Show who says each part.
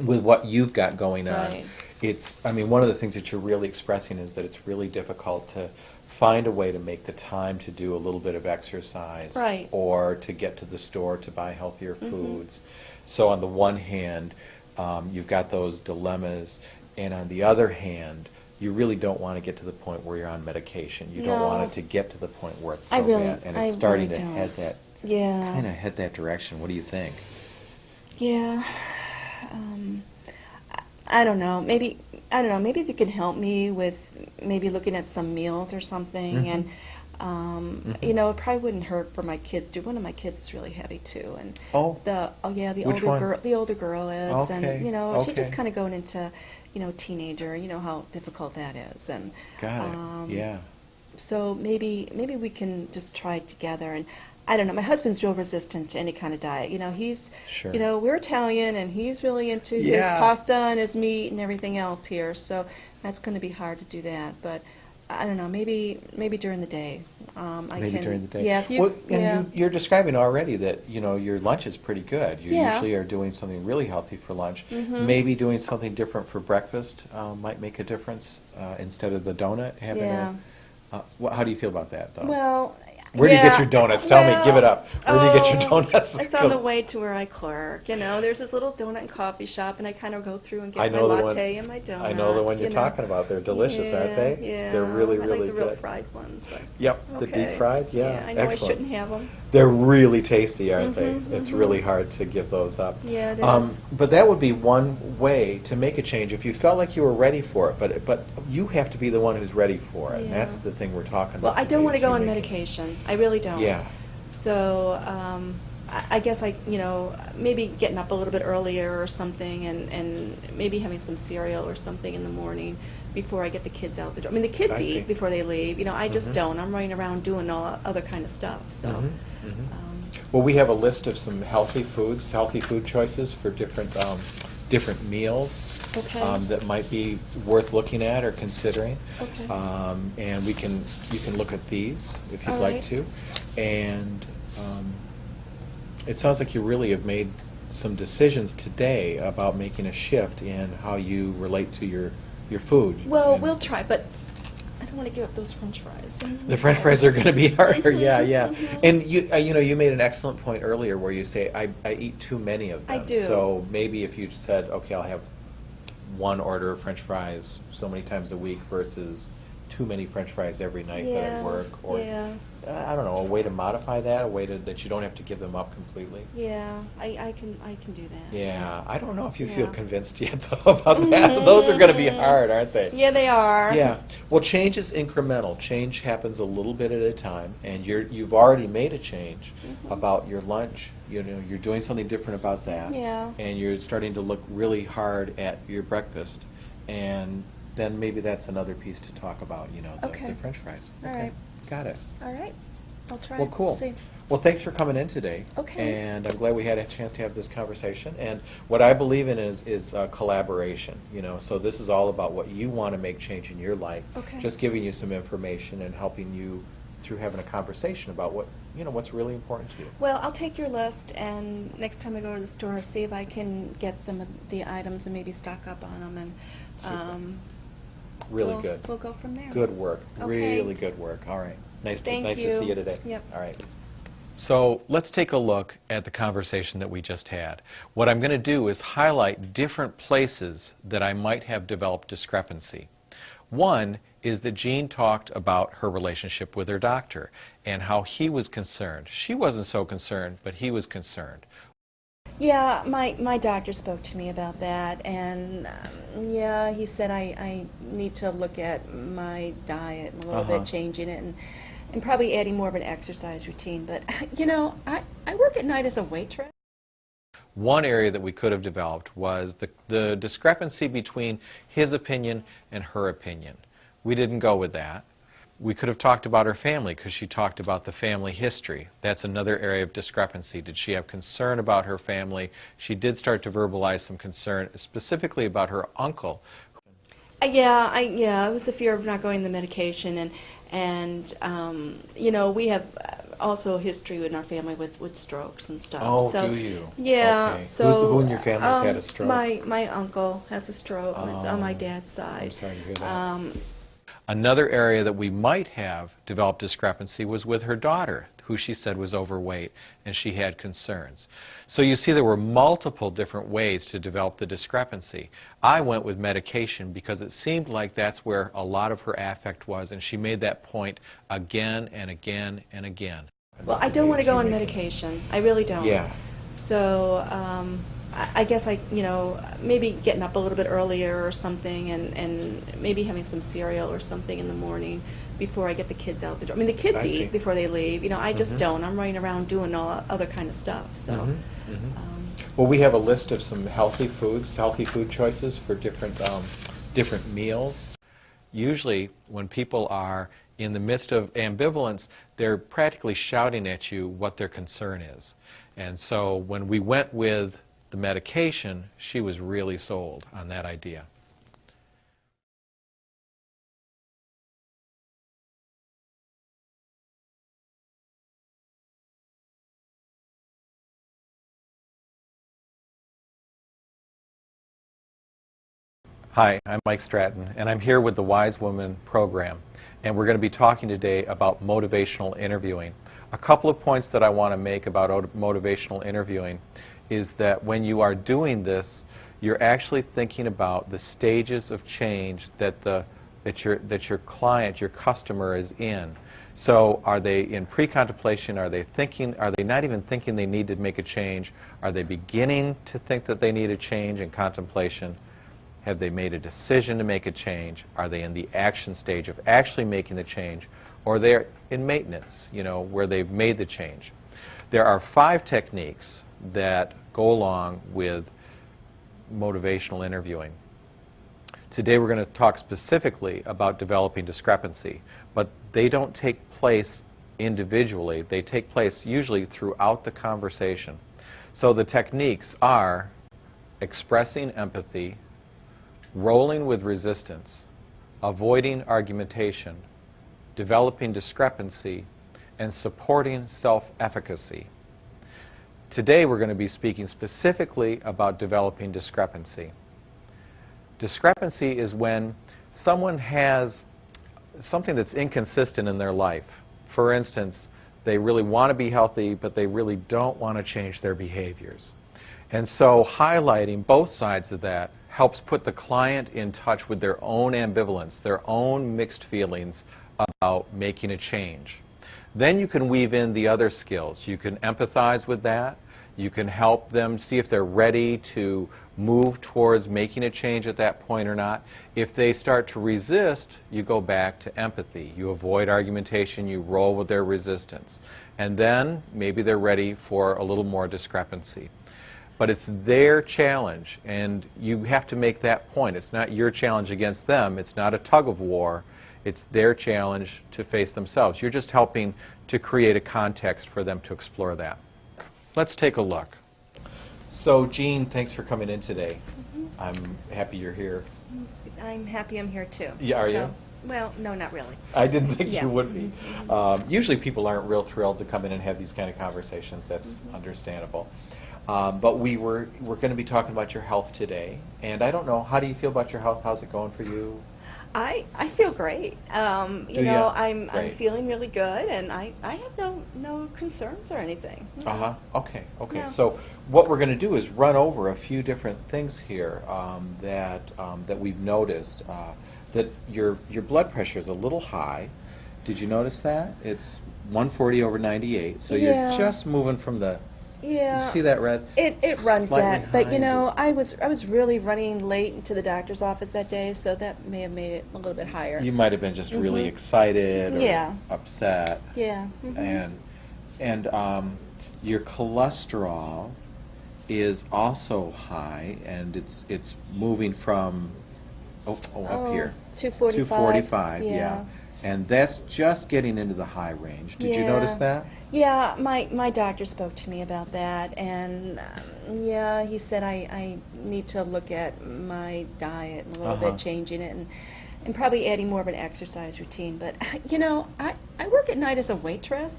Speaker 1: with what you've got going on,
Speaker 2: Right.
Speaker 1: I mean, one of the things that you're really expressing is that it's really difficult to find a way to make the time to do a little bit of exercise
Speaker 2: Right.
Speaker 1: or to get to the store to buy healthier
Speaker 2: Mhm.
Speaker 1: foods. So on the one hand, you've got those dilemmas, and on the other hand, you really don't want to get to the point where you're on medication. You don't want
Speaker 2: No.
Speaker 1: it to get to the point where it's
Speaker 2: I
Speaker 1: so
Speaker 2: really,
Speaker 1: bad, and
Speaker 2: I
Speaker 1: it's starting
Speaker 2: really
Speaker 1: to head
Speaker 2: don't.
Speaker 1: that
Speaker 2: Yeah.
Speaker 1: kind of head that direction. What do you think?
Speaker 2: Yeah. Um, I don't know. Maybe I don't know. Maybe if you can help me with maybe looking at some meals or something,
Speaker 1: Mhm.
Speaker 2: and
Speaker 1: Mhm.
Speaker 2: it probably wouldn't hurt for my kids too. One of my kids is really heavy too, and
Speaker 1: Oh,
Speaker 2: the
Speaker 1: which
Speaker 2: older
Speaker 1: one?
Speaker 2: girl, is, and
Speaker 1: Okay,
Speaker 2: she's just
Speaker 1: okay.
Speaker 2: kind of going into teenager. You know how difficult that is, and
Speaker 1: Got it.
Speaker 2: um,
Speaker 1: Yeah.
Speaker 2: so maybe we can just try it together. And I don't know. My husband's real resistant to any kind of diet. He's
Speaker 1: Sure.
Speaker 2: we're Italian, and he's really into his
Speaker 1: Yeah.
Speaker 2: pasta and his meat and everything else here. So that's going to be hard to do that. But I don't know. Maybe during the day, I
Speaker 1: Maybe
Speaker 2: can.
Speaker 1: during the day.
Speaker 2: Yeah. If you.
Speaker 1: Well, and
Speaker 2: Yeah.
Speaker 1: you're describing already that, your lunch is pretty good. You
Speaker 2: Yeah.
Speaker 1: usually are doing something really healthy for lunch.
Speaker 2: Mhm.
Speaker 1: Maybe doing something different for breakfast might make a difference instead of the donut.
Speaker 2: Yeah.
Speaker 1: How do you feel about that, though?
Speaker 2: Well.
Speaker 1: Where do you get
Speaker 2: Yeah,
Speaker 1: your donuts? Tell me, give it up. Where do you get your
Speaker 2: oh,
Speaker 1: donuts?
Speaker 2: it's on the way to where I clerk. There's this little donut and coffee shop, and I kind of go through and
Speaker 1: I
Speaker 2: get my
Speaker 1: know the one.
Speaker 2: latte and my donuts.
Speaker 1: I know the one you're talking about. They're delicious, aren't they?
Speaker 2: Yeah,
Speaker 1: They're really,
Speaker 2: I
Speaker 1: really
Speaker 2: like the real
Speaker 1: good.
Speaker 2: fried ones, but
Speaker 1: Yep, the
Speaker 2: okay.
Speaker 1: deep fried. Yeah,
Speaker 2: I know
Speaker 1: excellent.
Speaker 2: I shouldn't have them.
Speaker 1: They're really tasty, aren't
Speaker 2: Mhm,
Speaker 1: they? It's
Speaker 2: mhm.
Speaker 1: really hard to give those up.
Speaker 2: Yeah, it is.
Speaker 1: But that would be one way to make a change if you felt like you were ready for it. But you have to be the one who's ready for it. And that's
Speaker 2: Yeah.
Speaker 1: the thing we're talking
Speaker 2: Well,
Speaker 1: about.
Speaker 2: I don't
Speaker 1: today,
Speaker 2: want to
Speaker 1: is
Speaker 2: go
Speaker 1: you
Speaker 2: on
Speaker 1: making-
Speaker 2: medication. I really don't.
Speaker 1: Yeah.
Speaker 2: So I guess maybe getting up a little bit earlier or something, and maybe having some cereal or something in the morning before I get the kids out the door. I mean, the kids
Speaker 1: I see.
Speaker 2: eat before they leave. I just
Speaker 1: Mhm.
Speaker 2: don't. I'm running around doing all other kind of stuff. So.
Speaker 1: Mhm, mhm. Well, we have a list of some healthy foods, healthy food choices for different meals
Speaker 2: Okay.
Speaker 1: that might be worth looking at or considering.
Speaker 2: Okay.
Speaker 1: And you can look at these if you'd
Speaker 2: All
Speaker 1: like
Speaker 2: right.
Speaker 1: to. And it sounds like you really have made some decisions today about making a shift in how you relate to your food.
Speaker 2: Well,
Speaker 1: And
Speaker 2: we'll try, but I don't want to give up those French fries.
Speaker 1: the French fries are going to be harder, yeah, yeah.
Speaker 2: Mhm.
Speaker 1: And you made an excellent point earlier where you say I eat too many of
Speaker 2: I
Speaker 1: them.
Speaker 2: do.
Speaker 1: So maybe if you said, okay, I'll have one order of French fries so many times a week versus too many French fries every night that I
Speaker 2: Yeah,
Speaker 1: work, or
Speaker 2: yeah.
Speaker 1: I don't know, a way to modify that, a way that you don't have to give them up completely.
Speaker 2: Yeah, I can do that.
Speaker 1: Yeah, I don't know if you feel
Speaker 2: Yeah.
Speaker 1: convinced yet though about that. Those are going to be hard, aren't they?
Speaker 2: Yeah, they are.
Speaker 1: Yeah. Well, change is incremental. Change happens a little bit at a time, and you've already made a change
Speaker 2: Mhm.
Speaker 1: about your lunch. You're doing something different about that.
Speaker 2: Yeah.
Speaker 1: And you're starting to look really hard at your breakfast, and then maybe that's another piece to talk about.
Speaker 2: Okay.
Speaker 1: The French fries.
Speaker 2: All
Speaker 1: Okay.
Speaker 2: right.
Speaker 1: Got it.
Speaker 2: All right. I'll try.
Speaker 1: Well, cool.
Speaker 2: See.
Speaker 1: Well, thanks for coming in today.
Speaker 2: Okay.
Speaker 1: And I'm glad we had a chance to have this conversation. And what I believe in is collaboration. So this is all about what you want to make change in your life.
Speaker 2: Okay.
Speaker 1: Just giving you some information and helping you through having a conversation about what's really important to you.
Speaker 2: Well, I'll take your list, and next time I go to the store, see if I can get some of the items and maybe stock up on them, and
Speaker 1: Super. Really
Speaker 2: we'll,
Speaker 1: good.
Speaker 2: We'll go from there.
Speaker 1: Good work.
Speaker 2: Okay.
Speaker 1: Really good work. All right. Nice
Speaker 2: Thank
Speaker 1: to
Speaker 2: you.
Speaker 1: see you today.
Speaker 2: Yep.
Speaker 1: All right. So let's take a look at the conversation that we just had. What I'm going to do is highlight different places that I might have developed discrepancy. One is that Jean talked about her relationship with her doctor and how he was concerned. She wasn't so concerned, but he was concerned.
Speaker 2: Yeah, my doctor spoke to me about that, and yeah, he said I need to look at my diet and a little
Speaker 1: Uh-huh.
Speaker 2: bit, changing it, and probably adding more of an exercise routine. But I work at night as a waitress.
Speaker 1: One area that we could have developed was the discrepancy between his opinion and her opinion. We didn't go with that. We could have talked about her family because she talked about the family history. That's another area of discrepancy. Did she have concern about her family? She did start to verbalize some concern specifically about her uncle.
Speaker 2: Yeah, it was the fear of not going to the medication, And you know, we have also history in our family with strokes and stuff.
Speaker 1: Oh,
Speaker 2: so,
Speaker 1: do you?
Speaker 2: Yeah.
Speaker 1: Okay.
Speaker 2: So
Speaker 1: Who in your family has had a stroke?
Speaker 2: My uncle has a stroke on my
Speaker 1: Oh,
Speaker 2: dad's side.
Speaker 1: I'm sorry to hear that. Another area that we might have developed discrepancy was with her daughter, who she said was overweight, and she had concerns. So you see there were multiple different ways to develop the discrepancy. I went with medication because it seemed like that's where a lot of her affect was, and she made that point again and again and again.
Speaker 2: Well, I don't want to go on medication. I really don't.
Speaker 1: Yeah.
Speaker 2: So I guess you know, maybe getting up a little bit earlier or something, and maybe having some cereal or something in the morning before I get the kids out the door. I mean, the kids
Speaker 1: I see.
Speaker 2: eat before they leave. You know, I just
Speaker 1: Mhm.
Speaker 2: don't. I'm running around doing all other kind of stuff. So.
Speaker 1: Well, we have a list of some healthy foods, healthy food choices for different meals. Usually, when people are in the midst of ambivalence, they're practically shouting at you what their concern is. And so when we went with the medication, she was really sold on that idea. Hi, I'm Mike Stratton, and I'm here with the Wise Woman program, and we're going to be talking today about motivational interviewing. A couple of points that I want to make about motivational interviewing is that when you are doing this, you're actually thinking about the stages of change that your client, your customer is in. So are they in pre-contemplation? Are they not even thinking they need to make a change? Are they beginning to think that they need a change in contemplation? Have they made a decision to make a change? Are they in the action stage of actually making the change? Or they're in maintenance, you know, where they've made the change. There are 5 techniques that go along with motivational interviewing. Today we're going to talk specifically about developing discrepancy, but they don't take place individually. They take place usually throughout the conversation. So the techniques are expressing empathy, rolling with resistance, avoiding argumentation, developing discrepancy, and supporting self-efficacy. Today we're going to be speaking specifically about developing discrepancy. Discrepancy is when someone has something that's inconsistent in their life. For instance, they really want to be healthy, but they really don't want to change their behaviors. And so highlighting both sides of that helps put the client in touch with their own ambivalence, their own mixed feelings about making a change. Then you can weave in the other skills. You can empathize with that. You can help them see if they're ready to move towards making a change at that point or not. If they start to resist, you go back to empathy. You avoid argumentation. You roll with their resistance. And then maybe they're ready for a little more discrepancy. But it's their challenge, and you have to make that point. It's not your challenge against them. It's not a tug of war. It's their challenge to face themselves. You're just helping to create a context for them to explore that. Let's take a look. So, Jean, thanks for coming in today. I'm happy you're here.
Speaker 2: I'm happy I'm here too.
Speaker 1: Yeah, are you?
Speaker 2: Well, no, not really.
Speaker 1: I didn't think
Speaker 2: Yeah.
Speaker 1: you would be. Usually people aren't real thrilled to come in and have these kind of conversations. That's understandable. But we're going to be talking about your health today. And I don't know, how do you feel about your health? How's it going for you?
Speaker 2: I feel great. You know,
Speaker 1: ya?
Speaker 2: I'm
Speaker 1: Great.
Speaker 2: feeling really good, and I have no concerns or anything.
Speaker 1: Uh-huh. Okay.
Speaker 2: Yeah.
Speaker 1: So what we're going to do is run over a few different things here that we've noticed. That your blood pressure is a little high. Did you notice that? It's 140 over 98. So
Speaker 2: Yeah.
Speaker 1: you're just moving from the.
Speaker 2: Yeah.
Speaker 1: You see that red?
Speaker 2: It runs
Speaker 1: Slightly
Speaker 2: that, but
Speaker 1: high.
Speaker 2: you know, I was really running late into the doctor's office that day, so that may have made it a little bit higher.
Speaker 1: You might have been just really excited or
Speaker 2: Yeah.
Speaker 1: upset.
Speaker 2: Yeah.
Speaker 1: And your cholesterol is also high, and it's moving from up here
Speaker 2: 245.
Speaker 1: 245,
Speaker 2: Yeah.
Speaker 1: and that's just getting into the high range. Did you
Speaker 2: Yeah.
Speaker 1: notice that?
Speaker 2: Yeah, my doctor spoke to me about that, and he said I need to look at my diet and a little bit changing it, and probably adding more of an exercise routine. But, you know, I work at night as a waitress.